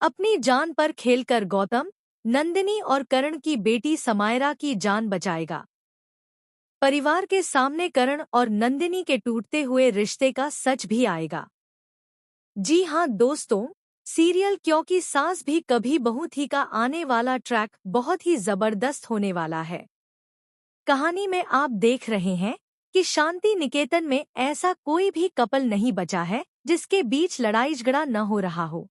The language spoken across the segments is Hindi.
अपनी जान पर खेलकर गौतम, नंदिनी और करण की बेटी समायरा की जान बचाएगा। परिवार के सामने करण और नंदिनी के टूटते हुए रिश्ते का सच भी आएगा। जी हाँ दोस्तों, सीरियल क्योंकि सास भी कभी बहू थी का आने वाला ट्रैक बहुत ही जबरदस्त होने वाला है। कहानी में आप देख रहे हैं कि शांति निकेतन में ऐसा कोई भी कपल नहीं बचा है जिसके बीच लड़ाई झगड़ा न हो रहा हो।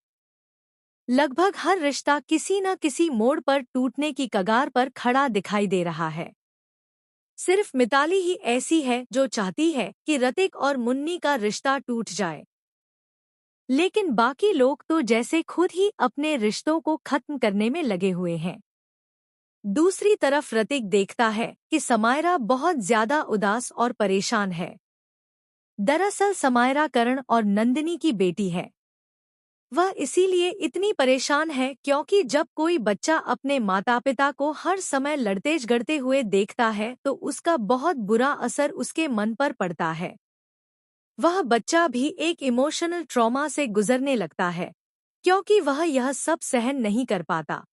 लगभग हर रिश्ता किसी न किसी मोड़ पर टूटने की कगार पर खड़ा दिखाई दे रहा है। सिर्फ मिताली ही ऐसी है जो चाहती है कि ऋतिक और मुन्नी का रिश्ता टूट जाए, लेकिन बाकी लोग तो जैसे खुद ही अपने रिश्तों को खत्म करने में लगे हुए हैं। दूसरी तरफ ऋतिक देखता है कि समायरा बहुत ज्यादा उदास और परेशान है। दरअसल समायरा करण और नंदिनी की बेटी है। वह इसीलिए इतनी परेशान है क्योंकि जब कोई बच्चा अपने माता पिता को हर समय लड़ते झगड़ते हुए देखता है तो उसका बहुत बुरा असर उसके मन पर पड़ता है। वह बच्चा भी एक इमोशनल ट्रॉमा से गुजरने लगता है क्योंकि वह यह सब सहन नहीं कर पाता।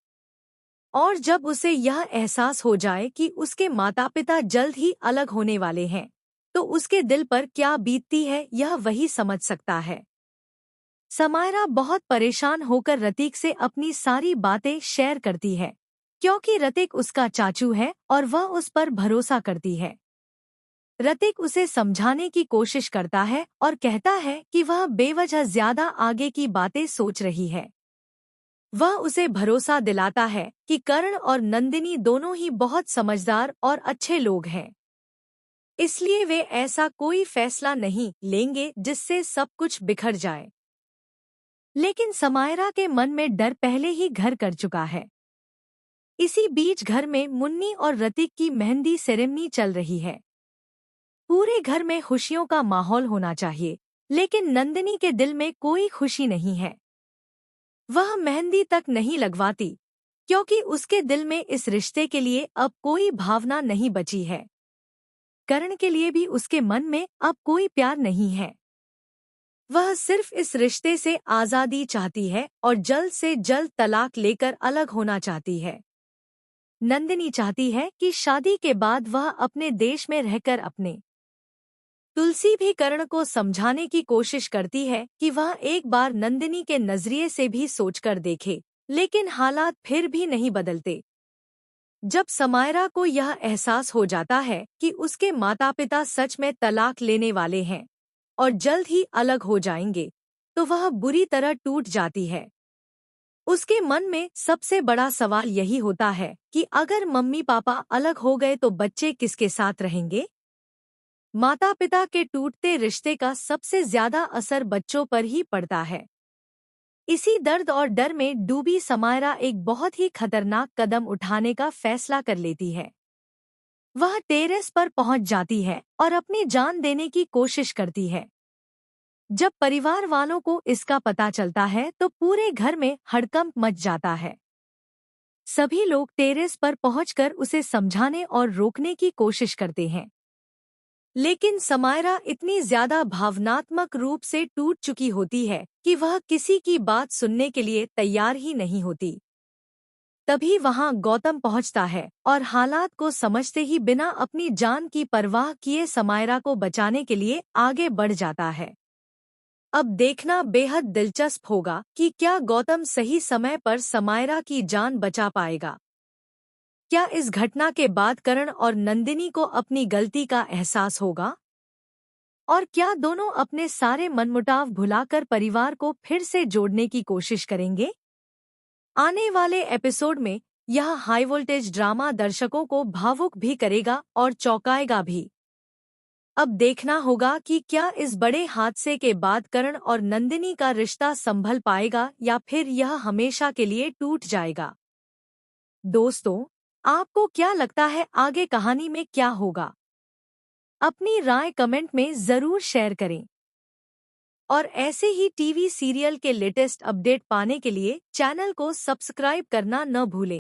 और जब उसे यह एहसास हो जाए कि उसके माता पिता जल्द ही अलग होने वाले हैं, तो उसके दिल पर क्या बीतती है यह वही समझ सकता है। समायरा बहुत परेशान होकर ऋतिक से अपनी सारी बातें शेयर करती है क्योंकि ऋतिक उसका चाचू है और वह उस पर भरोसा करती है। ऋतिक उसे समझाने की कोशिश करता है और कहता है कि वह बेवजह ज्यादा आगे की बातें सोच रही है। वह उसे भरोसा दिलाता है कि करण और नंदिनी दोनों ही बहुत समझदार और अच्छे लोग हैं, इसलिए वे ऐसा कोई फैसला नहीं लेंगे जिससे सब कुछ बिखर जाए। लेकिन समायरा के मन में डर पहले ही घर कर चुका है। इसी बीच घर में मुन्नी और ऋतिक की मेहंदी सेरेमनी चल रही है। पूरे घर में खुशियों का माहौल होना चाहिए, लेकिन नंदिनी के दिल में कोई खुशी नहीं है। वह मेहंदी तक नहीं लगवाती क्योंकि उसके दिल में इस रिश्ते के लिए अब कोई भावना नहीं बची है। करण के लिए भी उसके मन में अब कोई प्यार नहीं है। वह सिर्फ इस रिश्ते से आज़ादी चाहती है और जल्द से जल्द तलाक लेकर अलग होना चाहती है। नंदिनी चाहती है कि शादी के बाद वह अपने देश में रहकर अपने तुलसी भी करण को समझाने की कोशिश करती है कि वह एक बार नंदिनी के नजरिए से भी सोचकर देखे, लेकिन हालात फिर भी नहीं बदलते। जब समायरा को यह एहसास हो जाता है कि उसके माता पिता सच में तलाक लेने वाले हैं और जल्द ही अलग हो जाएंगे, तो वह बुरी तरह टूट जाती है। उसके मन में सबसे बड़ा सवाल यही होता है कि अगर मम्मी पापा अलग हो गए तो बच्चे किसके साथ रहेंगे। माता पिता के टूटते रिश्ते का सबसे ज्यादा असर बच्चों पर ही पड़ता है। इसी दर्द और डर में डूबी समायरा एक बहुत ही खतरनाक कदम उठाने का फैसला कर लेती है। वह टेरेस पर पहुंच जाती है और अपनी जान देने की कोशिश करती है। जब परिवार वालों को इसका पता चलता है तो पूरे घर में हड़कंप मच जाता है। सभी लोग टेरेस पर पहुंचकर उसे समझाने और रोकने की कोशिश करते हैं, लेकिन समायरा इतनी ज्यादा भावनात्मक रूप से टूट चुकी होती है कि वह किसी की बात सुनने के लिए तैयार ही नहीं होती। तभी वहां गौतम पहुंचता है और हालात को समझते ही बिना अपनी जान की परवाह किए समायरा को बचाने के लिए आगे बढ़ जाता है। अब देखना बेहद दिलचस्प होगा कि क्या गौतम सही समय पर समायरा की जान बचा पाएगा। क्या इस घटना के बाद करण और नंदिनी को अपनी गलती का एहसास होगा? और क्या दोनों अपने सारे मनमुटाव भुलाकर परिवार को फिर से जोड़ने की कोशिश करेंगे? आने वाले एपिसोड में यह हाई वोल्टेज ड्रामा दर्शकों को भावुक भी करेगा और चौंकाएगा भी। अब देखना होगा कि क्या इस बड़े हादसे के बाद करण और नंदिनी का रिश्ता संभल पाएगा या फिर यह हमेशा के लिए टूट जाएगा। दोस्तों, आपको क्या लगता है आगे कहानी में क्या होगा? अपनी राय कमेंट में जरूर शेयर करें। और ऐसे ही टीवी सीरियल के लेटेस्ट अपडेट पाने के लिए चैनल को सब्सक्राइब करना न भूलें।